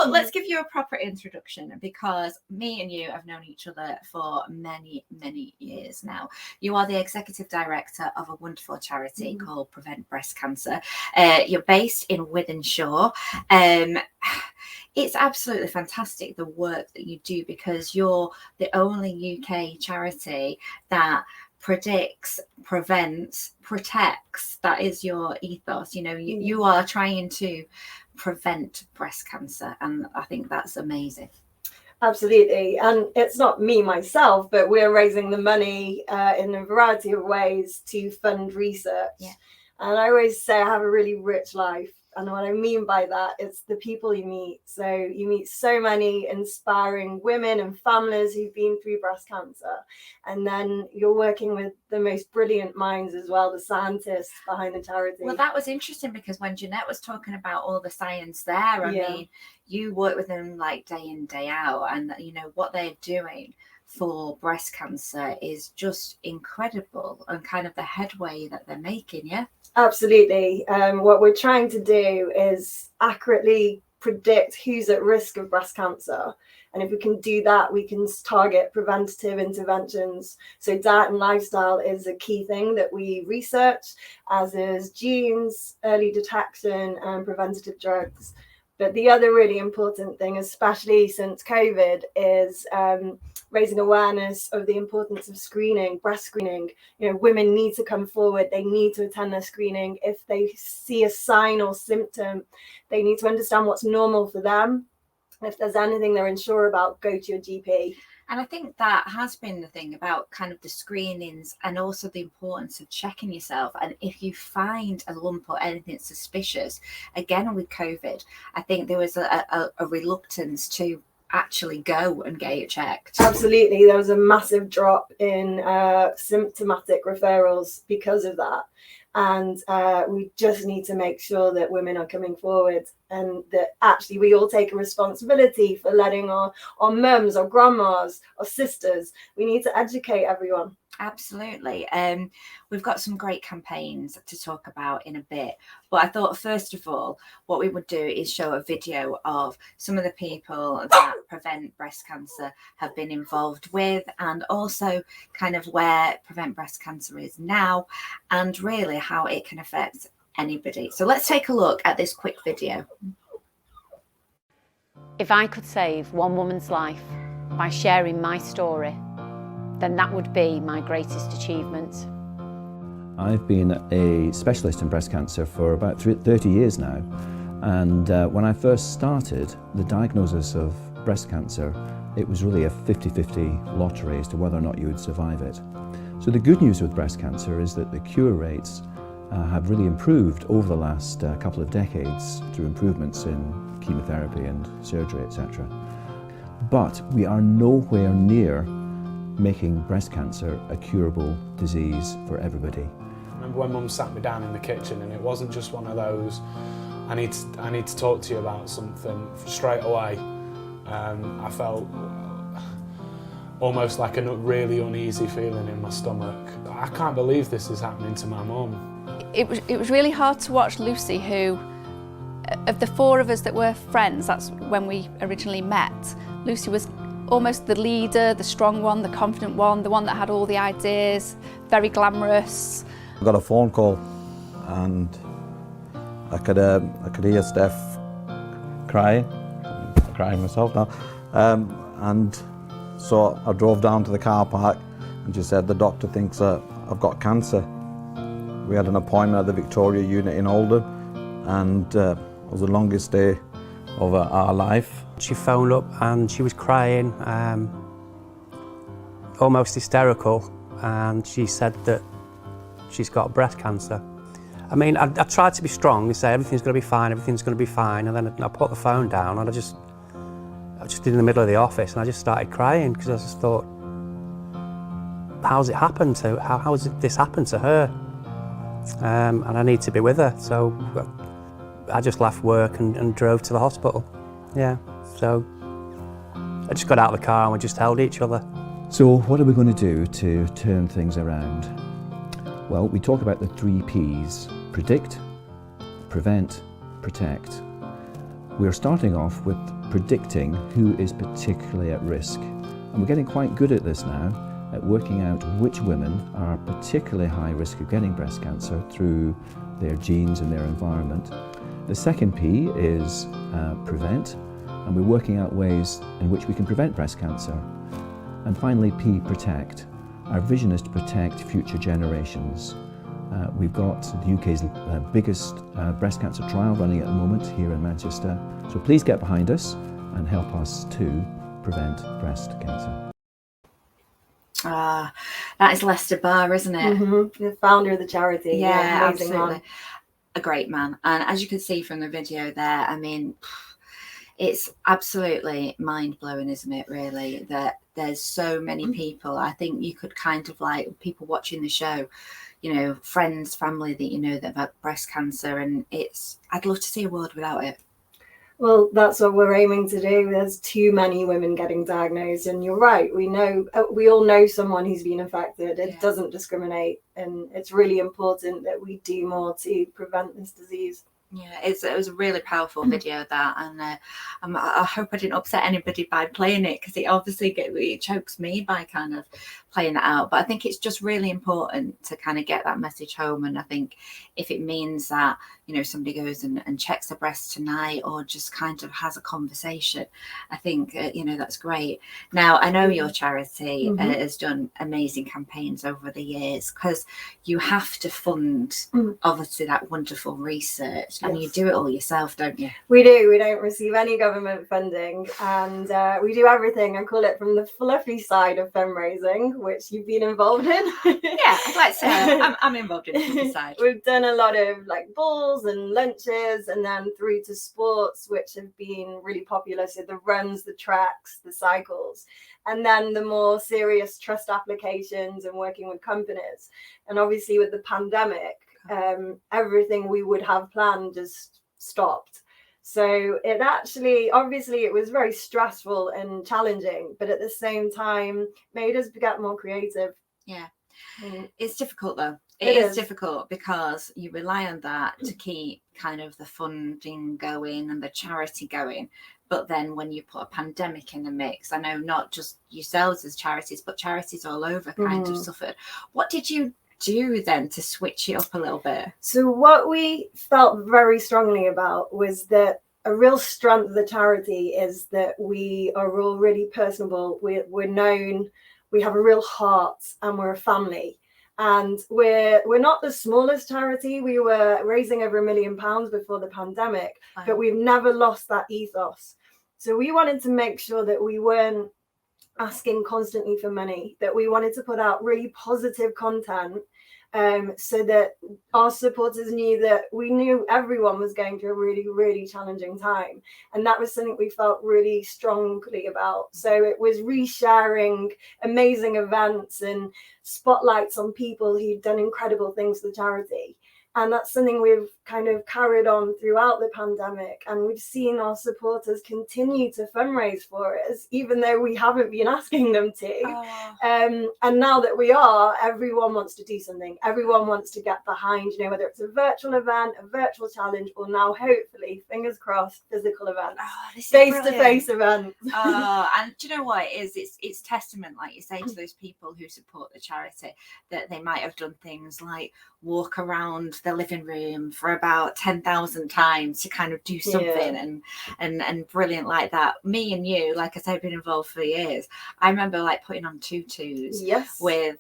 But let's give you a proper introduction, because me and you have known each other for many, many years now. You are the executive director of a wonderful charity called Prevent Breast Cancer. You're based in Wythenshawe. It's absolutely fantastic, the work that you do, because you're the only UK charity that predicts, prevents, protects. That is your ethos. You know, you are trying to prevent breast cancer, and I think that's amazing. Absolutely. And it's not me myself, but we're raising the money in a variety of ways to fund research. Yeah. And I always say I have a really rich life. And what I mean by that, it's the people you meet. So you meet so many inspiring women and families who've been through breast cancer. And then you're working with the most brilliant minds as well, the scientists behind the charity. Well, that was interesting, because when Jeanette was talking about all the science there, I mean, you work with them like day in, day out. And, you know, what they're doing for breast cancer is just incredible, and kind of the headway that they're making. Yeah. Absolutely. What we're trying to do is accurately predict who's at risk of breast cancer. And if we can do that, we can target preventative interventions. So diet and lifestyle is a key thing that we research, as is genes, early detection, and preventative drugs. But the other really important thing, especially since COVID, is raising awareness of the importance of screening, breast screening. You know, women need to come forward. They need to attend their screening. If they see a sign or symptom, they need to understand what's normal for them. If there's anything they're unsure about, go to your GP. And I think that has been the thing about kind of the screenings, and also the importance of checking yourself. And if you find a lump or anything suspicious, again with COVID, I think there was a reluctance to actually go and get it checked. Absolutely. There was a massive drop in symptomatic referrals because of that. And we just need to make sure that women are coming forward, and that actually we all take a responsibility for letting our mums or grandmas or sisters. We need to educate everyone. Absolutely. We've got some great campaigns to talk about in a bit, but I thought first of all what we would do is show a video of some of the people that Prevent Breast Cancer have been involved with, and also kind of where Prevent Breast Cancer is now, and really how it can affect anybody. So let's take a look at this quick video. If I could save one woman's life by sharing my story, then that would be my greatest achievement. I've been a specialist in breast cancer for about 30 years now, and when I first started the diagnosis of breast cancer, it was really a 50-50 lottery as to whether or not you would survive it. So the good news with breast cancer is that the cure rates have really improved over the last couple of decades through improvements in chemotherapy and surgery, etc. But we are nowhere near making breast cancer a curable disease for everybody. I remember when Mum sat me down in the kitchen, and it wasn't just one of those, I need to talk to you about something straight away. I felt almost like a really uneasy feeling in my stomach. I can't believe this is happening to my mum. It was really hard to watch Lucy, who, of the four of us that were friends, that's when we originally met, Lucy was almost the leader, the strong one, the confident one, the one that had all the ideas, very glamorous. I got a phone call, and I could hear Steph crying. I'm crying myself now. And so I drove down to the car park, and she said the doctor thinks I've got cancer. We had an appointment at the Victoria unit in Oldham, and it was the longest day of our life. She phoned up and she was crying, almost hysterical, and she said that she's got breast cancer. I mean, I tried to be strong and say everything's going to be fine, everything's going to be fine, and then I put the phone down, and I was just in the middle of the office, and I just started crying, because I just thought, how's it happened to, how has this happened to her? And I need to be with her, so I just left work and drove to the hospital. Yeah, so I just got out of the car and we just held each other. So what are we going to do to turn things around? Well, we talk about the 3 Ps: predict, prevent, protect. We're starting off with predicting who is particularly at risk. And we're getting quite good at this now, at working out which women are particularly high risk of getting breast cancer through their genes and their environment. The second P is prevent, and we're working out ways in which we can prevent breast cancer. And finally, P, protect. Our vision is to protect future generations. We've got the UK's biggest breast cancer trial running at the moment here in Manchester. So please get behind us and help us to prevent breast cancer. Ah, that is Lester Barr, isn't it? Mm-hmm. The founder of the charity. Yeah, amazing absolutely. man. A great man. And as you can see from the video there, I mean, it's absolutely mind-blowing, isn't it, really, that there's so many people. I think you could kind of, like, people watching the show, you know, friends, family that you know that have had breast cancer, and I'd love to see a world without it. Well, that's what we're aiming to do. There's too many women getting diagnosed, and you're right. We all know someone who's been affected. It doesn't discriminate, and it's really important that we do more to prevent this disease. Yeah, it was a really powerful video, that, and I hope I didn't upset anybody by playing it, because it obviously it chokes me by kind of playing it out. But I think it's just really important to kind of get that message home. And I think if it means that, you know, somebody goes and checks their breast tonight, or just kind of has a conversation, I think, you know, that's great. Now, I know your charity has done amazing campaigns over the years, because you have to fund, obviously, that wonderful research. And you do it all yourself, don't you? We do. We don't receive any government funding, and we do everything. I call it from the fluffy side of fundraising, which you've been involved in. Yeah, I'd like to say I'm involved in the fluffy side. We've done a lot of like balls and lunches, and then through to sports, which have been really popular. So the runs, the tracks, the cycles, and then the more serious trust applications and working with companies. And obviously with the pandemic, everything we would have planned just stopped. So it actually, obviously, it was very stressful and challenging, but at the same time made us get more creative. Yeah. It's difficult, though. It is is difficult, because you rely on that to keep kind of the funding going and the charity going. But then when you put a pandemic in the mix, I know not just yourselves as charities, but charities all over kind of suffered. What did you do then to switch it up a little bit? So what we felt very strongly about was that a real strength of the charity is that we are all really personable. We're known, we have a real heart, and we're a family. And we're not the smallest charity. We were raising over £1 million before the pandemic, but we've never lost that ethos. So we wanted to make sure that we weren't asking constantly for money, that we wanted to put out really positive content, so that our supporters knew that we knew everyone was going through a really, really challenging time. And that was something we felt really strongly about. So it was resharing amazing events and spotlights on people who'd done incredible things for the charity. And that's something we've kind of carried on throughout the pandemic. And we've seen our supporters continue to fundraise for us, even though we haven't been asking them to. And now that we are, everyone wants to do something. Everyone wants to get behind, you know, whether it's a virtual event, a virtual challenge, or now, hopefully, fingers crossed, physical events, face-to-face events. And do you know what it is? It's testament, like you say, to those people who support the charity, that they might have done things like walk around the living room for about 10,000 times to kind of do something and brilliant like that. Me and you, like I said, I've been involved for years. I remember like putting on tutus with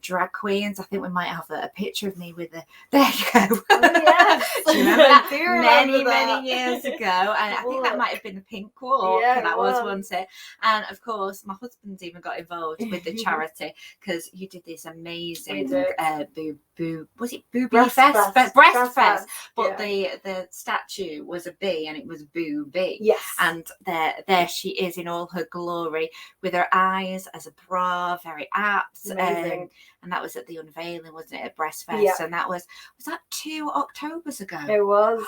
drag queens. I think we might have a picture of me with there you go. Do you remember that? Many years ago, and I think that might have been the pink walk. That was once it. And of course my husband's even got involved with the charity, because you did this amazing was it Booby Breast Fest? But the statue was a bee, and it was Booby. Yes. And there she is in all her glory, with her eyes as a bra, very apt. Amazing. And that was at the unveiling, wasn't it, at Breast Fest? And that was that 2 Octobers ago? It was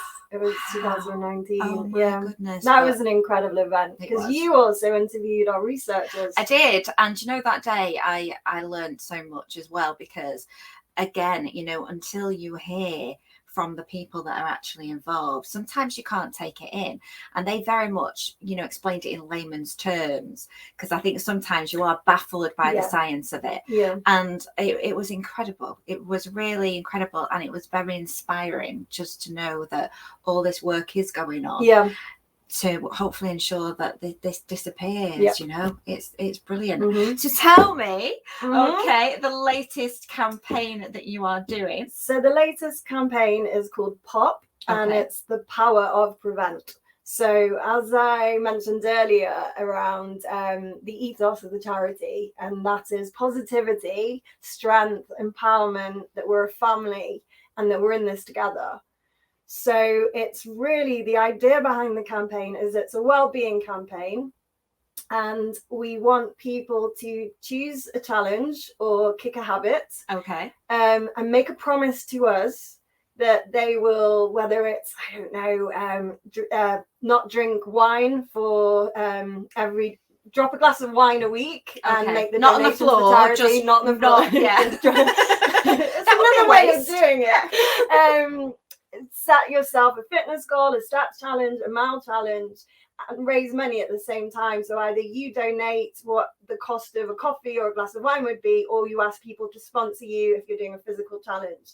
2019. Oh my goodness. That was an incredible event, because you also interviewed our researchers. I did. And you know, that day I learned so much as well, because again, you know, until you hear from the people that are actually involved, sometimes you can't take it in. And they very much, you know, explained it in layman's terms, because I think sometimes you are baffled by the science of it. Yeah. And it was incredible. It was really incredible. And it was very inspiring just to know that all this work is going on. Yeah. To hopefully ensure that this disappears. Yep. You know, it's brilliant. Mhm. So tell me, Mhm. okay, the latest campaign that you are doing. So the latest campaign is called POP, and Okay. it's the power of prevent. So as I mentioned earlier around the ethos of the charity, and that is positivity, strength, empowerment, that we're a family and that we're in this together. So it's really, the idea behind the campaign is it's a well-being campaign, and we want people to choose a challenge or kick a habit, Okay. and make a promise to us that they will, whether it's, I don't know, not drink wine for every, drop a glass of wine a week, and make the not on the donations floor, for charity, just not on the floor. yeah. It's That would be another a way of waste. doing it. Set yourself a fitness goal, a stats challenge, a mile challenge, and raise money at the same time. So either you donate what the cost of a coffee or a glass of wine would be, or you ask people to sponsor you if you're doing a physical challenge.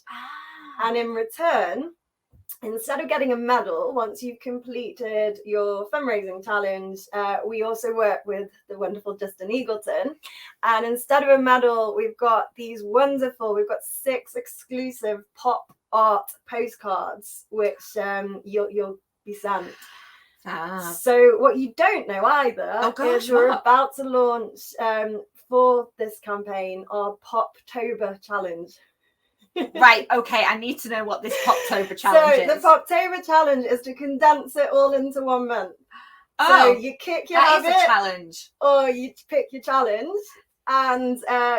And in return, instead of getting a medal once you've completed your fundraising challenge, we also work with the wonderful Justin Eagleton, and instead of a medal, we've got 6 exclusive pop art postcards which you'll be sent. So what you don't know either is we're about to launch for this campaign our Poptober challenge. Right, okay, I need to know what this Poptober challenge is. So the Poptober challenge is to condense it all into 1 month. Oh, so you kick your that habit, is a challenge. or you pick your challenge, and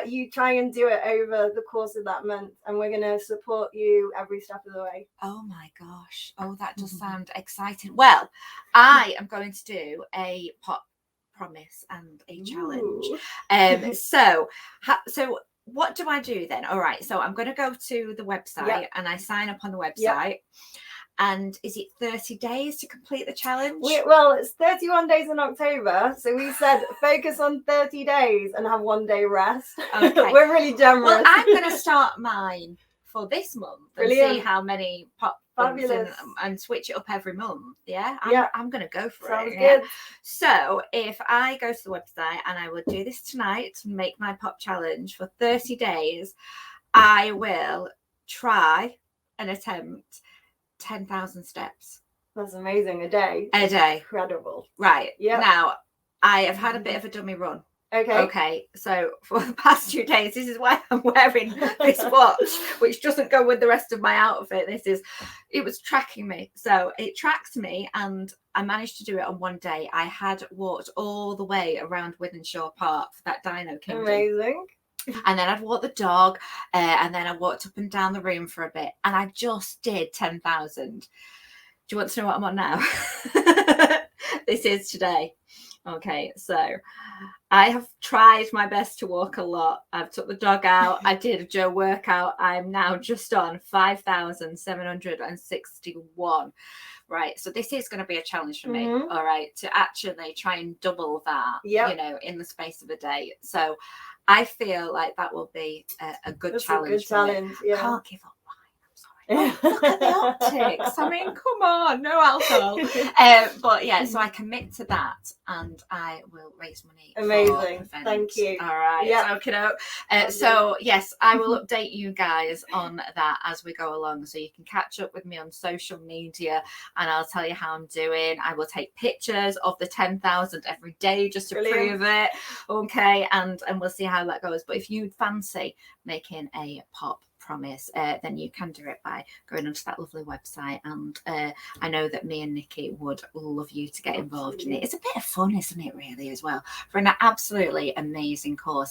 you try and do it over the course of that month, and we're going to support you every step of the way. Oh my gosh. Oh, that does sound exciting. Well, I am going to do a pop promise and a challenge. So what do I do then? All right, so I'm going to go to the website and I sign up on the website. And is it 30 days to complete the challenge? Well, it's 31 days in October. So we said focus on 30 days and have 1 day rest. Okay. We're really generous. Well, I'm going to start mine for this month and see how many pop and switch it up every month. Yeah, I'm going to go for Sounds it. good. So if I go to the website and I will do this tonight and make my pop challenge for 30 days, I will try and attempt 10,000 steps. That's amazing. A day. Incredible. Right. Yeah. Now, I have had a bit of a dummy run. Okay. So for the past 2 days, this is why I'm wearing this watch, which doesn't go with the rest of my outfit. It was tracking me. So it tracked me, and I managed to do it on 1 day. I had walked all the way around Wythenshawe Park for that Dino Kingdom. Amazing. And then I'd walk the dog, and then I walked up and down the room for a bit, and I just did 10,000. Do you want to know what I'm on now? This is today. Okay, so I have tried my best to walk a lot. I've took the dog out. I did a Joe workout. I'm now just on 5,761. Right, so this is going to be a challenge for me. All right, to actually try and double that, you know, in the space of a day. So I feel like that will be a good challenge. A good challenge. Yeah. Can't give up. Look at the optics. I mean, come on, no alcohol. But yeah, so I commit to that, and I will raise money. Amazing. Thank you. All right. Yeah. Okay. So yes, I will update you guys on that as we go along, so you can catch up with me on social media, and I'll tell you how I'm doing. I will take pictures of the 10,000 every day just to prove it. Okay, and we'll see how that goes. But if you fancy making a pop promise, then you can do it by going onto that lovely website, and I know that me and Nikki would love you to get involved in it. It's a bit of fun, isn't it, really, as well, for an absolutely amazing cause.